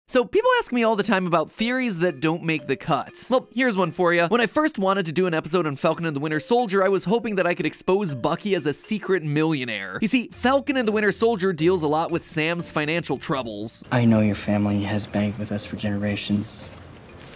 So people ask me all the time about theories that don't make the cut. Well, here's one for you. When I first wanted to do an episode on Falcon and the Winter Soldier, I was hoping that I could expose Bucky as a secret millionaire. You see, Falcon and the Winter Soldier deals a lot with Sam's financial troubles. I know your family has banked with us for generations,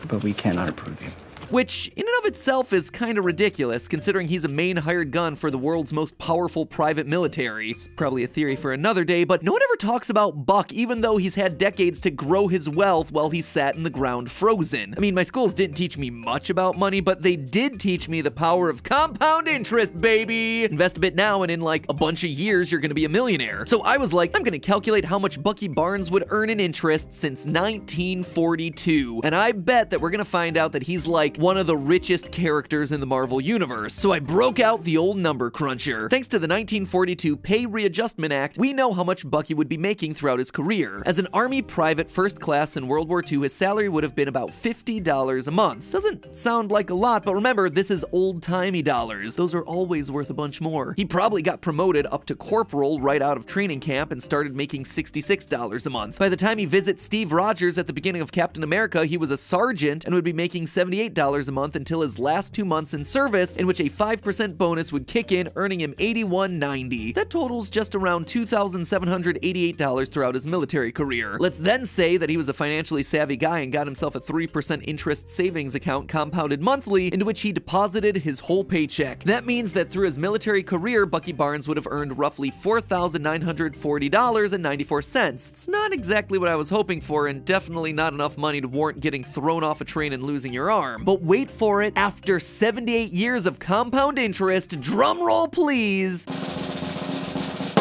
but we cannot approve you. Which, in and of itself, is kinda ridiculous, considering he's a main hired gun for the world's most powerful private military. It's probably a theory for another day, but no one ever talks about Buck, even though he's had decades to grow his wealth while he sat in the ground frozen. I mean, my schools didn't teach me much about money, but they did teach me the power of compound interest, baby! Invest a bit now, and in like a bunch of years, you're gonna be a millionaire. So I was like, I'm gonna calculate how much Bucky Barnes would earn in interest since 1942, and I bet that we're gonna find out that he's like one of the richest characters in the Marvel Universe. So I broke out the old number cruncher. Thanks to the 1942 Pay Readjustment Act, we know how much Bucky would be making throughout his career. As an Army private first class in World War II, his salary would have been about $50 a month. Doesn't sound like a lot, but remember, this is old-timey dollars. Those are always worth a bunch more. He probably got promoted up to corporal right out of training camp and started making $66 a month. By the time he visits Steve Rogers at the beginning of Captain America, he was a sergeant and would be making $78 a month until his last 2 months in service, in which a 5% bonus would kick in, earning him $81.90. That totals just around $2,788 throughout his military career. Let's then say that he was a financially savvy guy and got himself a 3% interest savings account compounded monthly, into which he deposited his whole paycheck. That means that through his military career, Bucky Barnes would have earned roughly $4,940.94. It's not exactly what I was hoping for, and definitely not enough money to warrant getting thrown off a train and losing your arm. But wait for it, after 78 years of compound interest, drum roll please.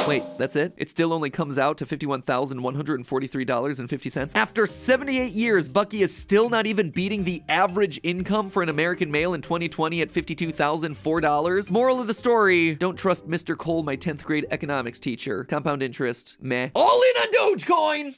Wait, that's it? It still only comes out to $51,143.50. After 78 years, Bucky is still not even beating the average income for an American male in 2020 at $52,004. Moral of the story, don't trust Mr. Cole, my 10th grade economics teacher. Compound interest, meh. All in on Dogecoin!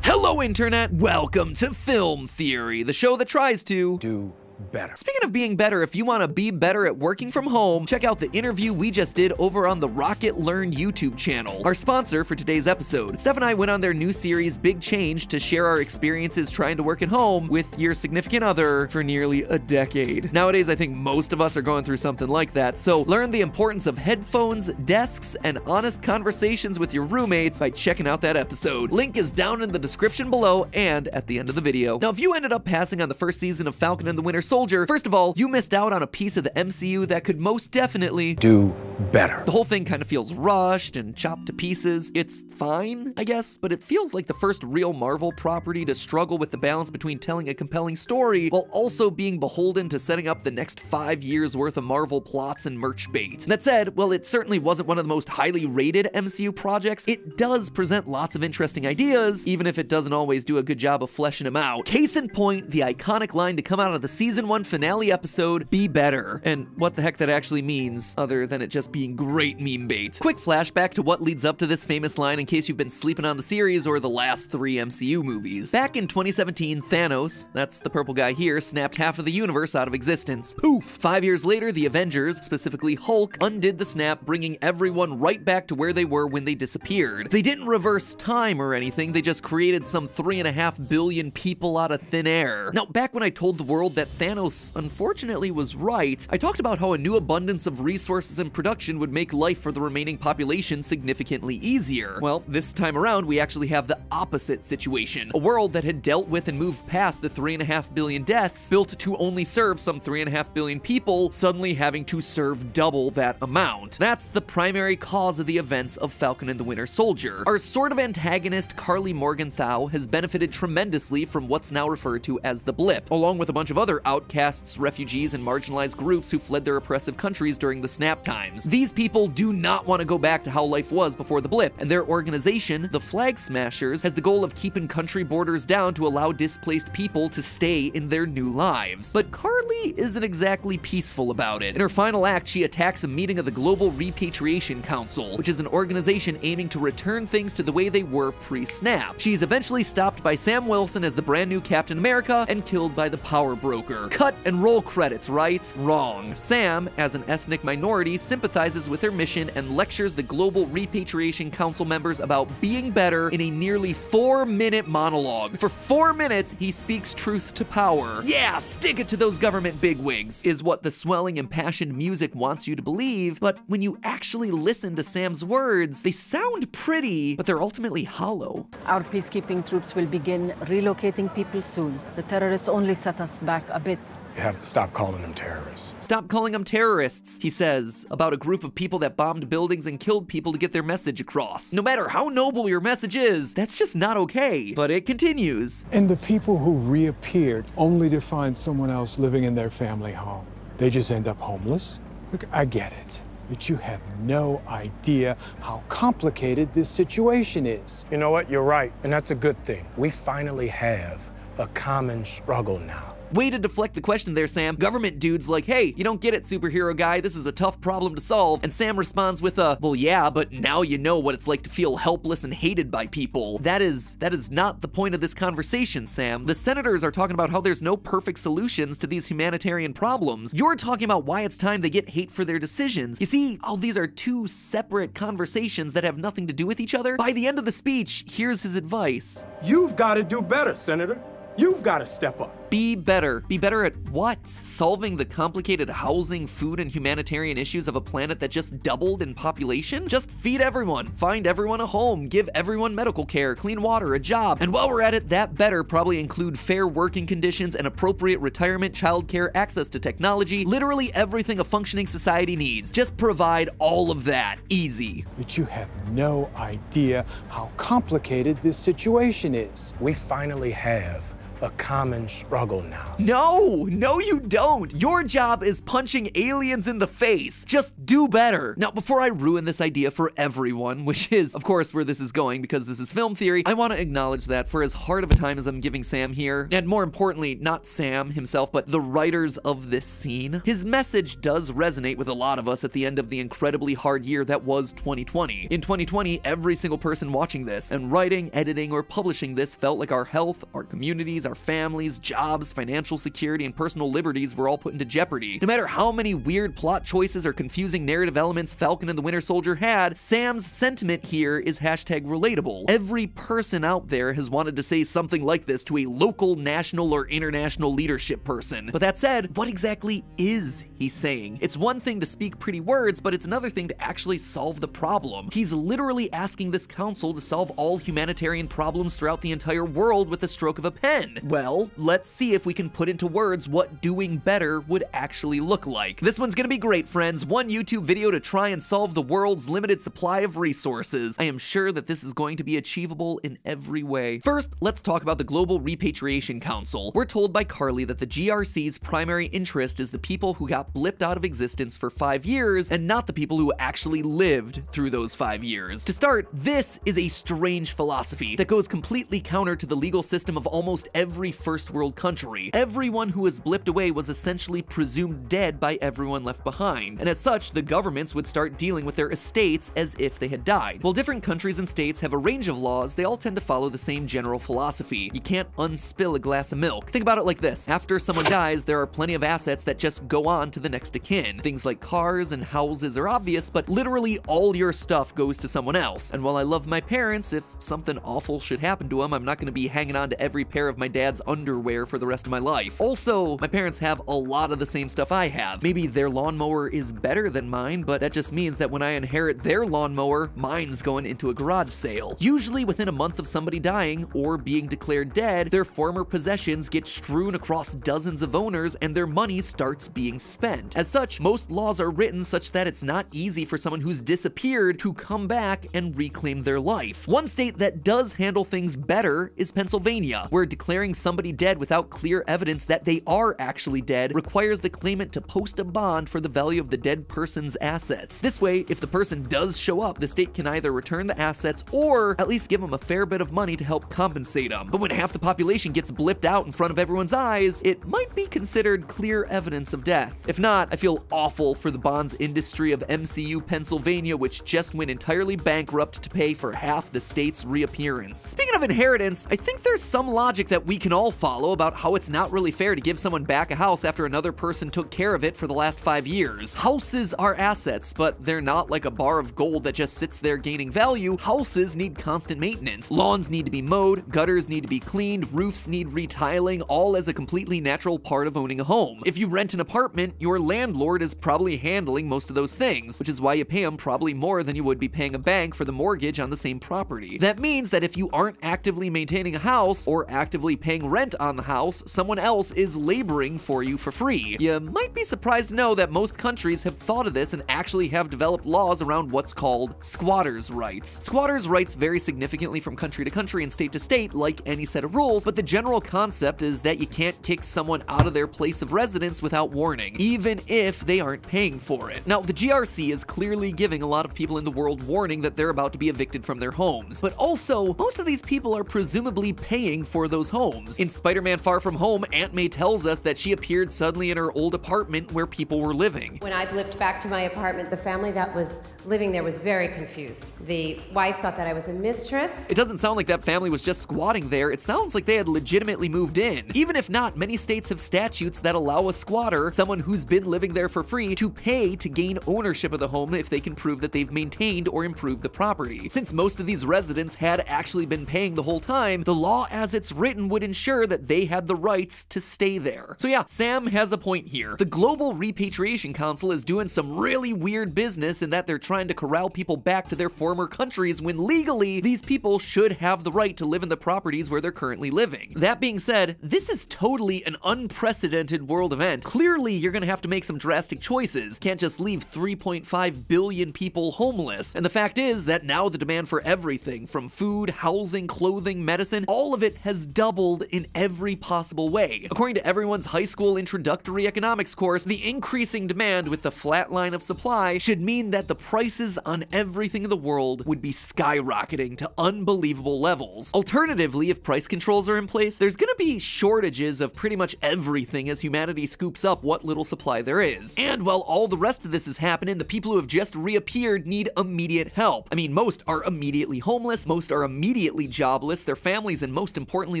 Hello, Internet! Welcome to Film Theory, the show that tries to do better. Speaking of being better, if you want to be better at working from home, check out the interview we just did over on the Rocket Learn YouTube channel, our sponsor for today's episode. Steph and I went on their new series, Big Change, to share our experiences trying to work at home with your significant other for nearly a decade. Nowadays, I think most of us are going through something like that, so learn the importance of headphones, desks, and honest conversations with your roommates by checking out that episode. Link is down in the description below and at the end of the video. Now, if you ended up passing on the first season of Falcon and the Winter Soldier, first of all, you missed out on a piece of the MCU that could most definitely do better. The whole thing kind of feels rushed and chopped to pieces. It's fine, I guess, but it feels like the first real Marvel property to struggle with the balance between telling a compelling story while also being beholden to setting up the next 5 years worth of Marvel plots and merch bait. That said, while it certainly wasn't one of the most highly rated MCU projects, it does present lots of interesting ideas, even if it doesn't always do a good job of fleshing them out. Case in point, the iconic line to come out of the season 1 finale episode, "Be better," and what the heck that actually means, other than it just being great meme bait. Quick flashback to what leads up to this famous line in case you've been sleeping on the series or the last 3 MCU movies. Back in 2017, Thanos, that's the purple guy here, snapped half of the universe out of existence. Poof! 5 years later, the Avengers, specifically Hulk, undid the snap, bringing everyone right back to where they were when they disappeared. They didn't reverse time or anything, they just created some 3.5 billion people out of thin air. Now, back when I told the world that Thanos unfortunately was right, I talked about how a new abundance of resources and production would make life for the remaining population significantly easier. Well, this time around, we actually have the opposite situation. A world that had dealt with and moved past the 3.5 billion deaths, built to only serve some 3.5 billion people, suddenly having to serve double that amount. That's the primary cause of the events of Falcon and the Winter Soldier. Our sort of antagonist, Karli Morgenthau, has benefited tremendously from what's now referred to as the Blip, along with a bunch of other outcasts, refugees, and marginalized groups who fled their oppressive countries during the snap times. These people do not want to go back to how life was before the Blip, and their organization, the Flag Smashers, has the goal of keeping country borders down to allow displaced people to stay in their new lives. But Karli isn't exactly peaceful about it. In her final act, she attacks a meeting of the Global Repatriation Council, which is an organization aiming to return things to the way they were pre-snap. She's eventually stopped by Sam Wilson as the brand new Captain America and killed by the Power Broker. better. Cut and roll credits, right? Wrong. Sam, as an ethnic minority, sympathizes with their mission and lectures the Global Repatriation Council members about being better in a nearly 4-minute monologue. For 4 minutes, he speaks truth to power. Yeah, stick it to those government bigwigs, is what the swelling, impassioned music wants you to believe, but when you actually listen to Sam's words, they sound pretty, but they're ultimately hollow. Our peacekeeping troops will begin relocating people soon. The terrorists only set us back a bit. You have to stop calling them terrorists. Stop calling them terrorists, he says, about a group of people that bombed buildings and killed people to get their message across. No matter how noble your message is, that's just not okay. But it continues. And the people who reappeared only to find someone else living in their family home, they just end up homeless? Look, I get it, but you have no idea how complicated this situation is. You know what? You're right, and that's a good thing. We finally have a common struggle now. Way to deflect the question there, Sam. Government dude's like, hey, you don't get it, superhero guy. This is a tough problem to solve. And Sam responds with a, well, yeah, but now you know what it's like to feel helpless and hated by people. That is not the point of this conversation, Sam. The senators are talking about how there's no perfect solutions to these humanitarian problems. You're talking about why it's time they get hate for their decisions. You see, all these are two separate conversations that have nothing to do with each other. By the end of the speech, here's his advice. You've got to do better, Senator. You've got to step up. Be better. Be better at what? Solving the complicated housing, food, and humanitarian issues of a planet that just doubled in population? Just feed everyone, find everyone a home, give everyone medical care, clean water, a job. And while we're at it, that better probably include fair working conditions and appropriate retirement, childcare, access to technology, literally everything a functioning society needs. Just provide all of that. Easy. But you have no idea how complicated this situation is. We finally have a common struggle now. No, you don't. Your job is punching aliens in the face. Just do better. Now, before I ruin this idea for everyone, which is, of course, where this is going because this is film theory, I want to acknowledge that for as hard of a time as I'm giving Sam here, and more importantly, not Sam himself, but the writers of this scene, his message does resonate with a lot of us at the end of the incredibly hard year that was 2020. In 2020, every single person watching this and writing, editing, or publishing this felt like our health, our communities, our families, jobs, financial security, and personal liberties were all put into jeopardy. No matter how many weird plot choices or confusing narrative elements Falcon and the Winter Soldier had, Sam's sentiment here is #relatable. Every person out there has wanted to say something like this to a local, national, or international leadership person. But that said, what exactly is he saying? It's one thing to speak pretty words, but it's another thing to actually solve the problem. He's literally asking this council to solve all humanitarian problems throughout the entire world with the stroke of a pen. Well, let's see if we can put into words what doing better would actually look like. This one's gonna be great, friends. One YouTube video to try and solve the world's limited supply of resources. I am sure that this is going to be achievable in every way. First, let's talk about the Global Repatriation Council. We're told by Carly that the GRC's primary interest is the people who got blipped out of existence for 5 years and not the people who actually lived through those 5 years. To start, this is a strange philosophy that goes completely counter to the legal system of almost every first world country. Everyone who was blipped away was essentially presumed dead by everyone left behind, and as such, the governments would start dealing with their estates as if they had died. While different countries and states have a range of laws, they all tend to follow the same general philosophy. You can't unspill a glass of milk. Think about it like this. After someone dies, there are plenty of assets that just go on to the next of kin. Things like cars and houses are obvious, but literally all your stuff goes to someone else. And while I love my parents, if something awful should happen to them, I'm not gonna be hanging on to every pair of my dad's underwear for the rest of my life. Also, my parents have a lot of the same stuff I have. Maybe their lawnmower is better than mine, but that just means that when I inherit their lawnmower, mine's going into a garage sale. Usually within a month of somebody dying or being declared dead, their former possessions get strewn across dozens of owners and their money starts being spent. As such, most laws are written such that it's not easy for someone who's disappeared to come back and reclaim their life. One state that does handle things better is Pennsylvania, where declaring somebody dead without clear evidence that they are actually dead requires the claimant to post a bond for the value of the dead person's assets. This way, if the person does show up, the state can either return the assets or at least give them a fair bit of money to help compensate them. But when half the population gets blipped out in front of everyone's eyes, it might be considered clear evidence of death. If not, I feel awful for the bonds industry of MCU Pennsylvania, which just went entirely bankrupt to pay for half the state's reappearance. Speaking of inheritance, I think there's some logic that we can all follow about how it's not really fair to give someone back a house after another person took care of it for the last 5 years. Houses are assets, but they're not like a bar of gold that just sits there gaining value. Houses need constant maintenance. Lawns need to be mowed, gutters need to be cleaned, roofs need retiling, all as a completely natural part of owning a home. If you rent an apartment, your landlord is probably handling most of those things, which is why you pay them probably more than you would be paying a bank for the mortgage on the same property. That means that if you aren't actively maintaining a house or actively paying rent on the house, someone else is laboring for you for free. You might be surprised to know that most countries have thought of this and actually have developed laws around what's called squatters' rights. Squatters' rights vary significantly from country to country and state to state, like any set of rules, but the general concept is that you can't kick someone out of their place of residence without warning, even if they aren't paying for it. Now, the GRC is clearly giving a lot of people in the world warning that they're about to be evicted from their homes, but also, most of these people are presumably paying for those homes. In Spider-Man Far From Home, Aunt May tells us that she appeared suddenly in her old apartment where people were living. When I blipped back to my apartment, the family that was living there was very confused. The wife thought that I was a mistress. It doesn't sound like that family was just squatting there. It sounds like they had legitimately moved in. Even if not, many states have statutes that allow a squatter, someone who's been living there for free, to pay to gain ownership of the home if they can prove that they've maintained or improved the property. Since most of these residents had actually been paying the whole time, the law as it's written would ensure that they had the rights to stay there. So yeah, Sam has a point here. The Global Repatriation Council is doing some really weird business in that they're trying to corral people back to their former countries when legally these people should have the right to live in the properties where they're currently living. That being said, this is totally an unprecedented world event. Clearly, you're gonna have to make some drastic choices. Can't just leave 3.5 billion people homeless. And the fact is that now the demand for everything from food, housing, clothing, medicine, all of it has doubled in every possible way. According to everyone's high school introductory economics course, the increasing demand with the flat line of supply should mean that the prices on everything in the world would be skyrocketing to unbelievable levels. Alternatively, if price controls are in place, there's gonna be shortages of pretty much everything as humanity scoops up what little supply there is. And while all the rest of this is happening, the people who have just reappeared need immediate help. I mean, most are immediately homeless, most are immediately jobless, their families and most importantly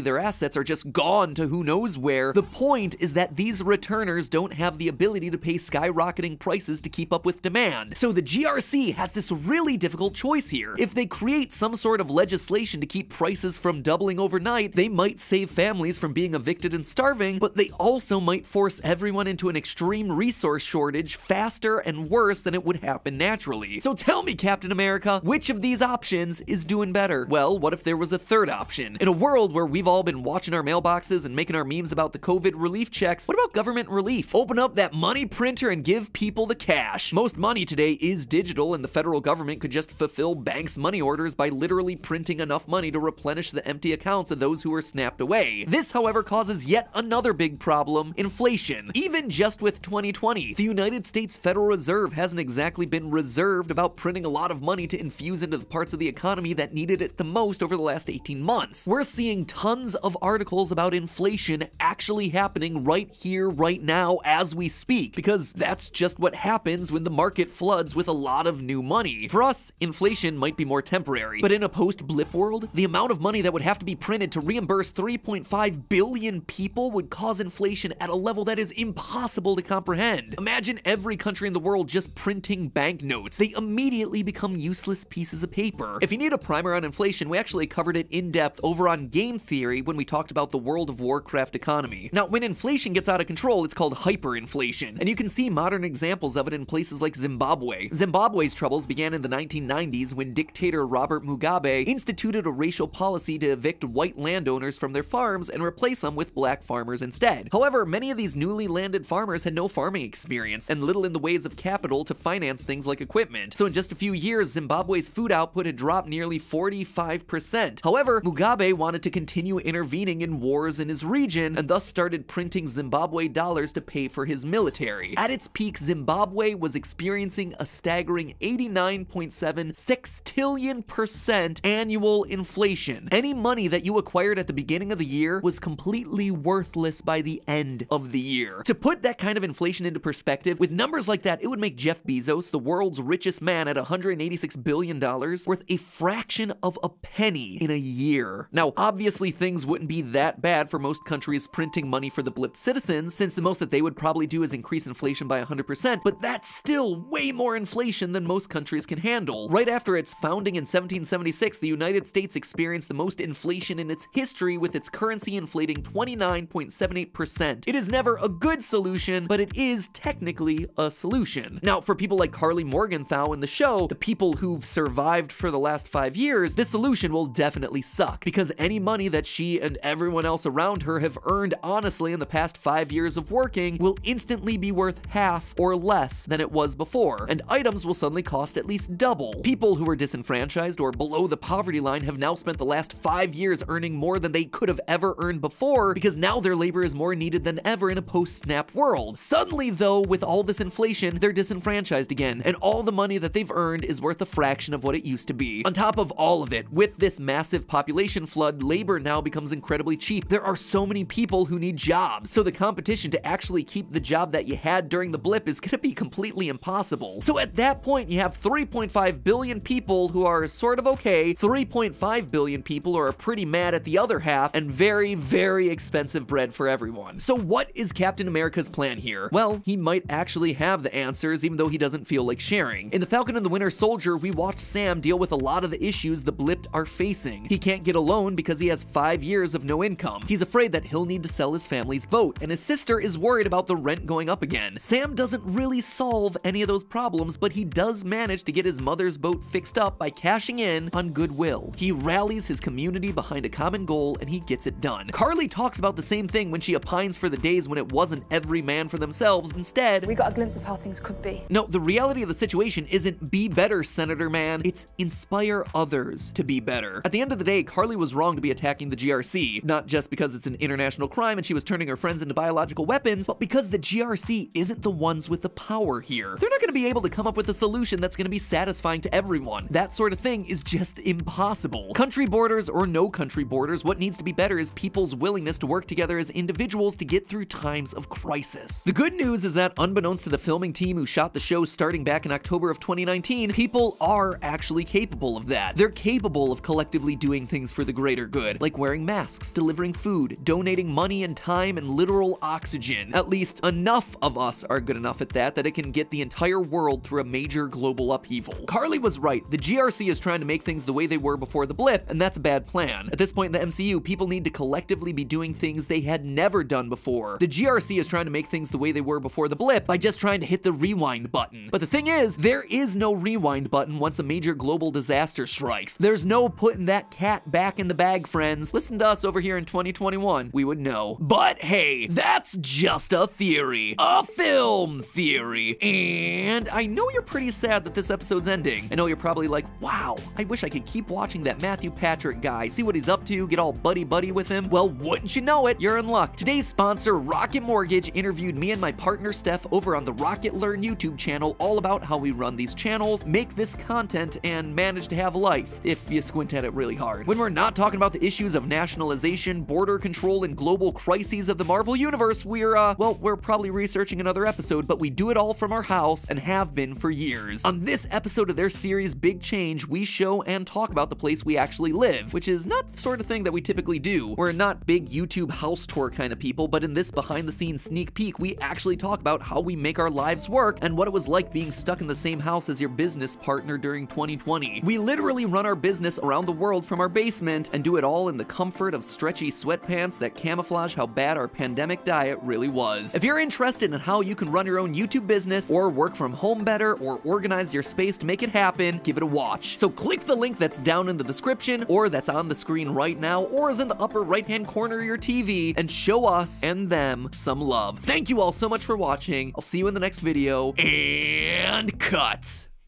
their assets are just gone to who knows where. The point is that these returners don't have the ability to pay skyrocketing prices to keep up with demand. So the GRC has this really difficult choice here. If they create some sort of legislation to keep prices from doubling overnight, they might save families from being evicted and starving, but they also might force everyone into an extreme resource shortage faster and worse than it would happen naturally. So tell me, Captain America, which of these options is doing better? Well, what if there was a third option? In a world where we've all been watching our mailboxes and making our memes about the COVID relief checks, what about government relief? Open up that money printer and give people the cash. Most money today is digital, and the federal government could just fulfill banks' money orders by literally printing enough money to replenish the empty accounts of those who are snapped away. This, however, causes yet another big problem: inflation. Even just with 2020, the United States Federal Reserve hasn't exactly been reserved about printing a lot of money to infuse into the parts of the economy that needed it the most over the last 18 months. We're seeing tons of articles about inflation actually happening right here, right now, as we speak, because that's just what happens when the market floods with a lot of new money. For us, inflation might be more temporary, but in a post-blip world, the amount of money that would have to be printed to reimburse 3.5 billion people would cause inflation at a level that is impossible to comprehend. Imagine every country in the world just printing banknotes. They immediately become useless pieces of paper. If you need a primer on inflation, we actually covered it in depth over on Game Theory when we talked about the World of Warcraft economy. Now, when inflation gets out of control, it's called hyperinflation, and you can see modern examples of it in places like Zimbabwe. Zimbabwe's troubles began in the 1990s when dictator Robert Mugabe instituted a racial policy to evict white landowners from their farms and replace them with black farmers instead. However, many of these newly landed farmers had no farming experience and little in the ways of capital to finance things like equipment. So in just a few years, Zimbabwe's food output had dropped nearly 45%. However, Mugabe wanted to continue intervening in wars in his region and thus started printing Zimbabwe dollars to pay for his military. At its peak, Zimbabwe was experiencing a staggering 89.7 sextillion% annual inflation. Any money that you acquired at the beginning of the year was completely worthless by the end of the year. To put that kind of inflation into perspective, with numbers like that, it would make Jeff Bezos, the world's richest man at $186 billion, worth a fraction of a penny in a year. Now, obviously things wouldn't wouldn't be that bad for most countries printing money for the blip citizens, since the most that they would probably do is increase inflation by 100%, but that's still way more inflation than most countries can handle. Right after its founding in 1776, the United States experienced the most inflation in its history, with its currency inflating 29.78%. It is never a good solution, but it is technically a solution. Now, for people like Carly Morgenthau in the show, the people who've survived for the last 5 years, this solution will definitely suck, because any money that she and everyone else around her have earned honestly in the past 5 years of working will instantly be worth half or less than it was before, and items will suddenly cost at least double. People who were disenfranchised or below the poverty line have now spent the last 5 years earning more than they could have ever earned before, because now their labor is more needed than ever in a post-SNAP world. Suddenly though, with all this inflation, they're disenfranchised again, and all the money that they've earned is worth a fraction of what it used to be. On top of all of it, with this massive population flood, labor now becomes incredibly cheap. There are so many people who need jobs, so the competition to actually keep the job that you had during the blip is gonna be completely impossible. So at that point, you have 3.5 billion people who are sort of okay, 3.5 billion people who are pretty mad at the other half, and very, very expensive bread for everyone. So what is Captain America's plan here? Well, he might actually have the answers, even though he doesn't feel like sharing. In The Falcon and the Winter Soldier, we watched Sam deal with a lot of the issues the blip are facing. He can't get a loan because he has 5 years of no income. He's afraid that he'll need to sell his family's boat, and his sister is worried about the rent going up again. Sam doesn't really solve any of those problems, but he does manage to get his mother's boat fixed up by cashing in on goodwill. He rallies his community behind a common goal, and he gets it done. Carly talks about the same thing when she opines for the days when it wasn't every man for themselves. Instead, we got a glimpse of how things could be. No, the reality of the situation isn't be better, Senator Man. It's inspire others to be better. At the end of the day, Carly was wrong to be attacking the GRC, not just because it's an international crime and she was turning her friends into biological weapons, but because the GRC isn't the ones with the power here. They're not going to be able to come up with a solution that's going to be satisfying to everyone. That sort of thing is just impossible. Country borders or no country borders, what needs to be better is people's willingness to work together as individuals to get through times of crisis. The good news is that, unbeknownst to the filming team who shot the show starting back in October of 2019, people are actually capable of that. They're capable of collectively doing things for the greater good, like wearing masks, delivering food, donating money and time and literal oxygen. At least enough of us are good enough at that it can get the entire world through a major global upheaval. Carly was right. The GRC is trying to make things the way they were before the blip, and that's a bad plan. At this point in the MCU, people need to collectively be doing things they had never done before. The GRC is trying to make things the way they were before the blip by just trying to hit the rewind button. But the thing is, there is no rewind button once a major global disaster strikes. There's no putting that cat back in the bag, friends. Listen to us over here in 2021. We would know. But hey, that's just a theory. A film theory. And I know you're pretty sad that this episode's ending. I know you're probably like, wow, I wish I could keep watching that Matthew Patrick guy, see what he's up to, get all buddy-buddy with him. Well, wouldn't you know it, you're in luck. Today's sponsor, Rocket Mortgage, interviewed me and my partner Steph over on the Rocket Learn YouTube channel all about how we run these channels, make this content, and manage to have a life, if you squint at it really hard. When we're not talking about the issues of nationalization, border control, and global crises of the Marvel Universe, we're probably researching another episode, but we do it all from our house and have been for years. On this episode of their series Big Change, we show and talk about the place we actually live, which is not the sort of thing that we typically do. We're not big YouTube house tour kind of people, but in this behind-the-scenes sneak peek, we actually talk about how we make our lives work and what it was like being stuck in the same house as your business partner during 2020. We literally run our business around the world from our basement and do it all in the comfort of stretchy sweatpants that camouflage how bad our pandemic diet really was. If you're interested in how you can run your own YouTube business or work from home better or organize your space to make it happen, give it a watch. So click the link that's down in the description or that's on the screen right now or is in the upper right-hand corner of your TV and show us and them some love. Thank you all so much for watching. I'll see you in the next video and cut.